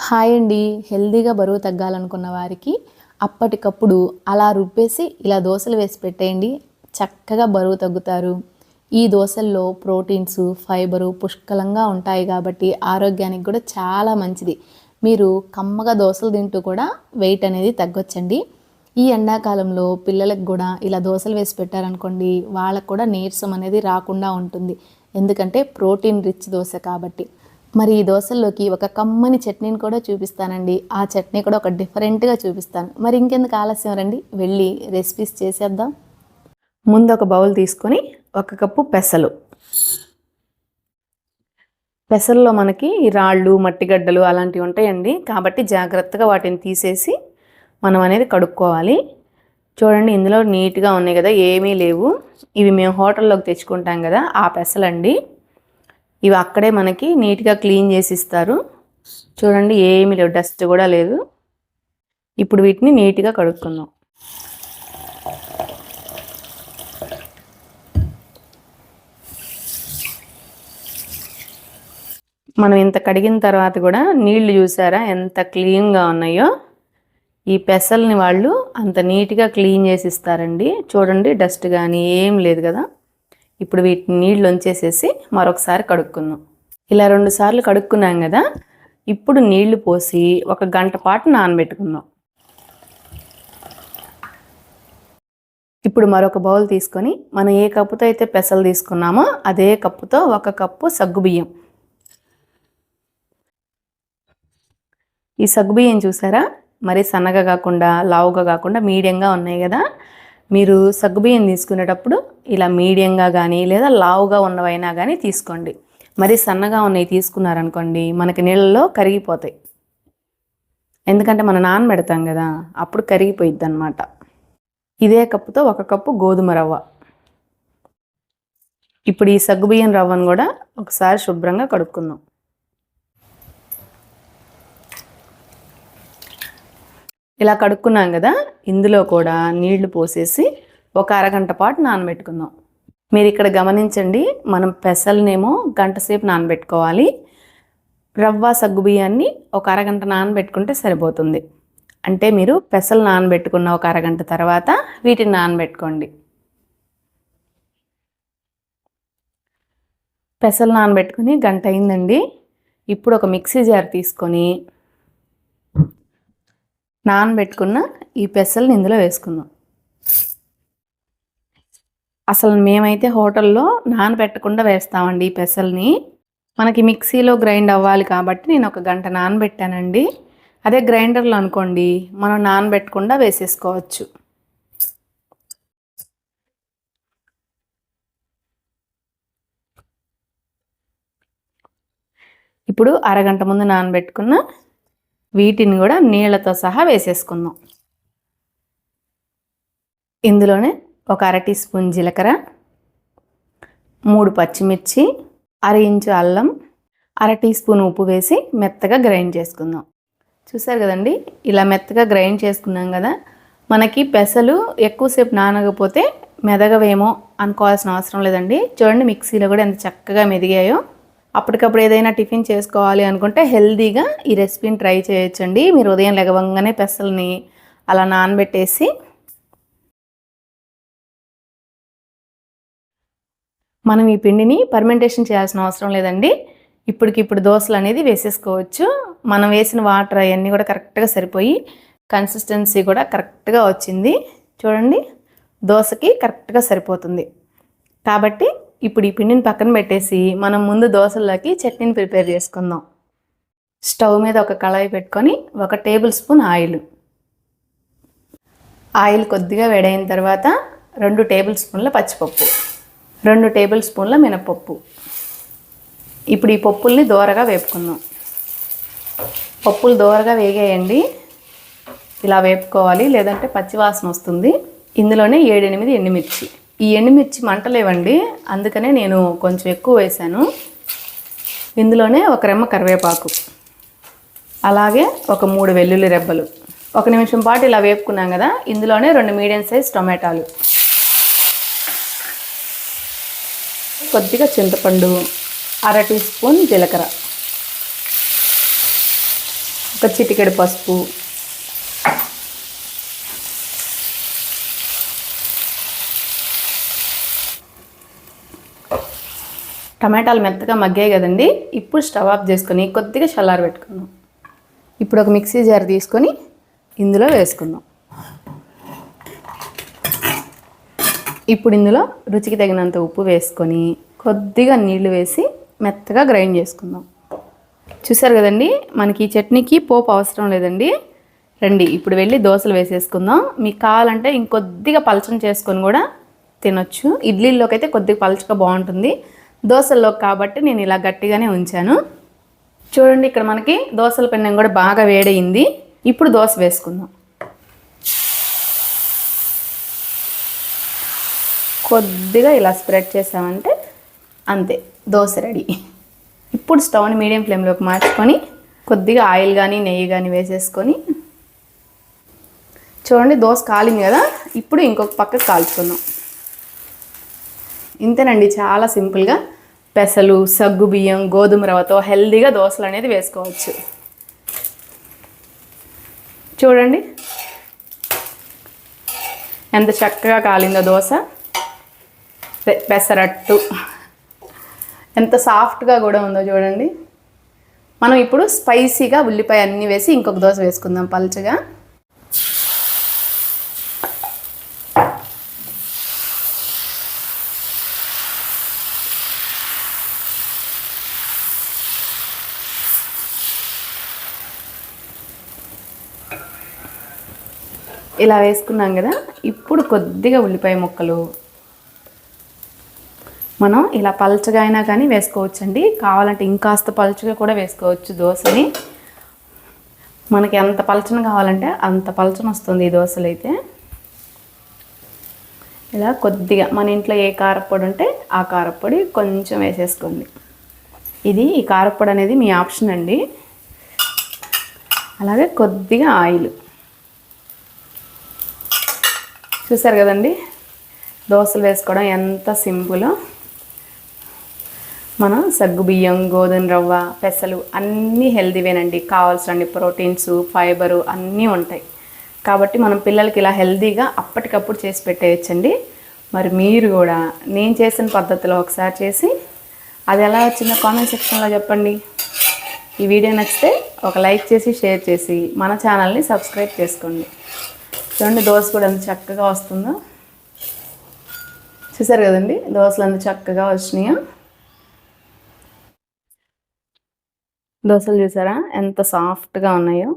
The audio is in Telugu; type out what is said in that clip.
హాయ్ అండి. హెల్తీగా బరువు తగ్గాలనుకున్న వారికి అప్పటికప్పుడు అలా రుబ్బేసి ఇలా దోసలు వేసి పెట్టేయండి. చక్కగా బరువు తగ్గుతారు. ఈ దోసల్లో ప్రోటీన్స్, ఫైబరు పుష్కలంగా ఉంటాయి కాబట్టి ఆరోగ్యానికి కూడా చాలా మంచిది. మీరు కమ్మగా దోసలు తింటూ కూడా వెయిట్ అనేది తగ్గొచ్చండి. ఈ ఎండాకాలంలో పిల్లలకు కూడా ఇలా దోసలు వేసి పెట్టారనుకోండి, వాళ్ళకు కూడా నీరసం అనేది రాకుండా ఉంటుంది. ఎందుకంటే ప్రోటీన్ రిచ్ దోస కాబట్టి. మరి ఈ దోసల్లోకి ఒక కమ్మని చట్నీని కూడా చూపిస్తానండి. ఆ చట్నీ కూడా ఒక డిఫరెంట్గా చూపిస్తాను. మరి ఇంకెందుకు ఆలస్యం, రండి వెళ్ళి రెసిపీస్ చేసేద్దాం. ముందు ఒక బౌల్ తీసుకొని 1 కప్పు పెసలు. పెసల్లో మనకి రాళ్ళు, మట్టిగడ్డలు అలాంటివి ఉంటాయండి. కాబట్టి జాగ్రత్తగా వాటిని తీసేసి మనం అనేది కడుక్కోవాలి. చూడండి, ఇందులో నీట్గా ఉన్నాయి కదా, ఏమీ లేవు. ఇవి మేము హోటల్లోకి తెచ్చుకుంటాం కదా, ఆ పెసలండి. ఇవి అక్కడే మనకి నీట్గా క్లీన్ చేసి ఇస్తారు. చూడండి, ఏమీ లేవు, డస్ట్ కూడా లేదు. ఇప్పుడు వీటిని నీట్గా కడుక్కుందాం. మనం ఇంత కడిగిన తర్వాత కూడా నీళ్లు చూసారా ఎంత క్లీన్గా ఉన్నాయో. ఈ పెసల్ని వాళ్ళు అంత నీట్గా క్లీన్ చేసి ఇస్తారండి. చూడండి, డస్ట్ కానీ ఏం లేదు కదా. ఇప్పుడు వీటిని నీళ్ళు వంచేసేసి మరొకసారి కడుక్కుందాం. ఇలా 2 సార్లు కడుక్కున్నాం కదా. ఇప్పుడు నీళ్లు పోసి 1 గంట పాటు నానబెట్టుకుందాం. ఇప్పుడు మరొక బౌల్ తీసుకొని మనం ఏ కప్పుతో అయితే పెసలు తీసుకున్నామో అదే కప్పుతో 1 కప్పు సగ్గుబియ్యం. ఈ సగ్గుబియ్యం చూసారా, మరి సన్నగా కాకుండా లావుగా కాకుండా మీడియంగా ఉన్నాయి కదా. మీరు సగ్గుబియ్యం తీసుకునేటప్పుడు ఇలా మీడియంగా కానీ లేదా లావుగా ఉన్నవైనా కానీ తీసుకోండి. మరి సన్నగా ఉన్నవి తీసుకున్నారనుకోండి, మనకి నీళ్ళలో కరిగిపోతాయి. ఎందుకంటే మనం నానబెడతాం కదా, అప్పుడు కరిగిపోయిద్ది అన్నమాట. ఇదే కప్పుతో 1 కప్పు గోధుమ రవ్వ. ఇప్పుడు ఈ సగ్గుబియ్యం రవ్వను కూడా ఒకసారి శుభ్రంగా కడుక్కుందాం. ఇలా కడుక్కున్నాం కదా, ఇందులో కూడా నీళ్లు పోసేసి 1 అరగంట పాటు నానబెట్టుకుందాం. మీరు ఇక్కడ గమనించండి, మనం పెసలనేమో గంట సేపు నానబెట్టుకోవాలి. రవ్వ సగ్గుబియ్యాన్ని 1 అరగంట నానబెట్టుకుంటే సరిపోతుంది. అంటే మీరు పెసలు నానబెట్టుకున్న 1 అరగంట తర్వాత వీటిని నానబెట్టుకోండి. పెసలు నానబెట్టుకుని గంట అయిందండి. ఇప్పుడు ఒక మిక్సీ జార్ తీసుకొని నానబెట్టుకున్న ఈ పెసల్ని ఇందులో వేసుకుందాం. అసలు మేమైతే హోటల్లో నానబెట్టకుండా వేస్తామండి ఈ పెసల్ని. మనకి మిక్సీలో గ్రైండ్ అవ్వాలి కాబట్టి నేను 1 గంట నానబెట్టానండి. అదే గ్రైండర్లో అనుకోండి, మనం నానబెట్టకుండా వేసేసుకోవచ్చు. ఇప్పుడు అరగంట ముందు నానబెట్టుకున్న వీటిని కూడా నీళ్ళతో సహా వేసేసుకుందాం. ఇందులోనే 1 అర టీ స్పూన్ జీలకర్ర, 3 పచ్చిమిర్చి, 1/2 ఇంచు అల్లం, 1/2 టీ స్పూన్ ఉప్పు వేసి మెత్తగా గ్రైండ్ చేసుకుందాం. చూసారు కదండి, ఇలా మెత్తగా గ్రైండ్ చేసుకున్నాం కదా. మనకి పెసలు ఎక్కువసేపు నానకపోతే మెదగవేమో అనుకోవాల్సిన అవసరం లేదండి. చూడండి, మిక్సీలో కూడా ఎంత చక్కగా మెదిగాయో. అప్పటికప్పుడు ఏదైనా టిఫిన్ చేసుకోవాలి అనుకుంటే హెల్తీగా ఈ రెసిపీని ట్రై చేయొచ్చండి. మీరు ఉదయం లెగవంగానే పెసల్ని అలా నానబెట్టేసి మనం ఈ పిండిని పర్మెంటేషన్ చేయాల్సిన అవసరం లేదండి. ఇప్పటికిప్పుడు దోశలు అనేది వేసేసుకోవచ్చు. మనం వేసిన వాటర్ అవన్నీ కూడా కరెక్ట్గా సరిపోయి కన్సిస్టెన్సీ కూడా కరెక్ట్గా వచ్చింది. చూడండి, దోశకి కరెక్ట్గా సరిపోతుంది. కాబట్టి ఇప్పుడు ఈ పిండిని పక్కన పెట్టేసి మనం ముందు దోశల్లోకి చట్నీని ప్రిపేర్ చేసుకుందాం. స్టవ్ మీద ఒక కళాయి పెట్టుకొని 1 టేబుల్ స్పూన్ ఆయిల్ కొద్దిగా వేడైన తర్వాత 2 టేబుల్ స్పూన్ల పచ్చిపప్పు, 2 టేబుల్ స్పూన్ల మినపప్పు. ఇప్పుడు ఈ పప్పుల్ని దోరగా వేపుకుందాం. పప్పులు దోరగా వేగేయండి, ఇలా వేపుకోవాలి, లేదంటే పచ్చివాసన వస్తుంది. ఇందులోనే 7-8 ఎండుమిర్చి. ఈ ఎండుమిర్చి మంటలేవండి, అందుకనే నేను కొంచెం ఎక్కువ వేసాను. ఇందులోనే 1 రెమ్మ కరివేపాకు, అలాగే ఒక 3 వెల్లుల్లి రెబ్బలు. 1 నిమిషం పాటు ఇలా వేపుకున్నాం కదా. ఇందులోనే 2 మీడియం సైజ్ టొమాటోలు, కొద్దిగా చింతపండు, 1/2 టీ స్పూన్ జీలకర్ర, ఒక చిటికెడు పసుపు, టమాటాలు మెత్తగా మగ్గాయి కదండి. ఇప్పుడు స్టవ్ ఆఫ్ చేసుకొని కొద్దిగా చల్లారి పెట్టుకుందాం. ఇప్పుడు ఒక మిక్సీ జార్ తీసుకొని ఇందులో వేసుకుందాం. ఇప్పుడు ఇందులో రుచికి తగినంత ఉప్పు వేసుకొని కొద్దిగా నీళ్లు వేసి మెత్తగా గ్రైండ్ చేసుకుందాం. చూసారు కదండి, మనకి ఈ చట్నీకి పోపు అవసరం లేదండి. రండి ఇప్పుడు వెళ్ళి దోశలు వేసేసుకుందాం. మీకు కావాలంటే ఇంకొద్దిగా పలచన చేసుకొని కూడా తినొచ్చు. ఇడ్లీల్లోకి అయితే కొద్దిగా పలచగా బాగుంటుంది, దోశల్లోకి కాబట్టి నేను ఇలా గట్టిగానే ఉంచాను. చూడండి, ఇక్కడ మనకి దోశల పెనం కూడా బాగా వేడయింది. ఇప్పుడు దోశ వేసుకుందాం. కొద్దిగా ఇలా స్ప్రెడ్ చేసామంటే అంతే, దోశ రెడీ. ఇప్పుడు స్టవ్ని మీడియం ఫ్లేమ్లోకి మార్చుకొని కొద్దిగా ఆయిల్ కానీ నెయ్యి కానీ వేసేసుకొని, చూడండి దోశ కాలింది కదా, ఇప్పుడు ఇంకొక పక్కకు కాల్చుకుందాం. ఇంతేనండి, చాలా సింపుల్గా పెసలు, సగ్గు బియ్యం, గోధుమ రవ్వతో హెల్దీగా దోశలు అనేది వేసుకోవచ్చు. చూడండి ఎంత చక్కగా కాలిందో దోశ. పెసరట్టు ఎంత సాఫ్ట్గా కూడా ఉందో చూడండి. మనం ఇప్పుడు స్పైసీగా ఉల్లిపాయ అన్నీ వేసి ఇంకొక దోశ వేసుకుందాం పల్చగా. ఇలా వేసుకున్నాం కదా, ఇప్పుడు కొద్దిగా ఉల్లిపాయ ముక్కలు మనం ఇలా పల్చగా అయినా కానీ వేసుకోవచ్చండి. కావాలంటే ఇంకాస్త పల్చగా కూడా వేసుకోవచ్చు దోశని. మనకి ఎంత పలచన కావాలంటే అంత పలచన వస్తుంది ఈ దోశలు అయితే. ఇలా కొద్దిగా మన ఇంట్లో ఏ కారపొడి ఉంటే ఆ కారపొడి కొంచెం వేసేసుకోండి. ఈ కారపొడి అనేది మీ ఆప్షన్ అండి. అలాగే కొద్దిగా ఆయిల్. చూసారు కదండి, దోశలు వేసుకోవడం ఎంత సింపులో. మనం సగ్గు బియ్యం, గోధుమ రవ్వ, పెసలు అన్నీ హెల్దీవేనండి. కావాల్సిన ప్రోటీన్స్, ఫైబరు అన్నీ ఉంటాయి. కాబట్టి మనం పిల్లలకి ఇలా హెల్దీగా అప్పటికప్పుడు చేసి పెట్టేయచ్చండి. మరి మీరు కూడా నేను చేసిన పద్ధతిలో ఒకసారి చేసి అది ఎలా వచ్చిందో కామెంట్ సెక్షన్లో చెప్పండి. ఈ వీడియో నచ్చితే ఒక లైక్ చేసి షేర్ చేసి మన ఛానల్ని సబ్స్క్రైబ్ చేసుకోండి. చూడండి దోశ కూడా ఎంత చక్కగా వస్తుందో. చూసారు కదండి దోశలు ఎంత చక్కగా వచ్చినాయో. దోశలు చూసారా ఎంత సాఫ్ట్గా ఉన్నాయో.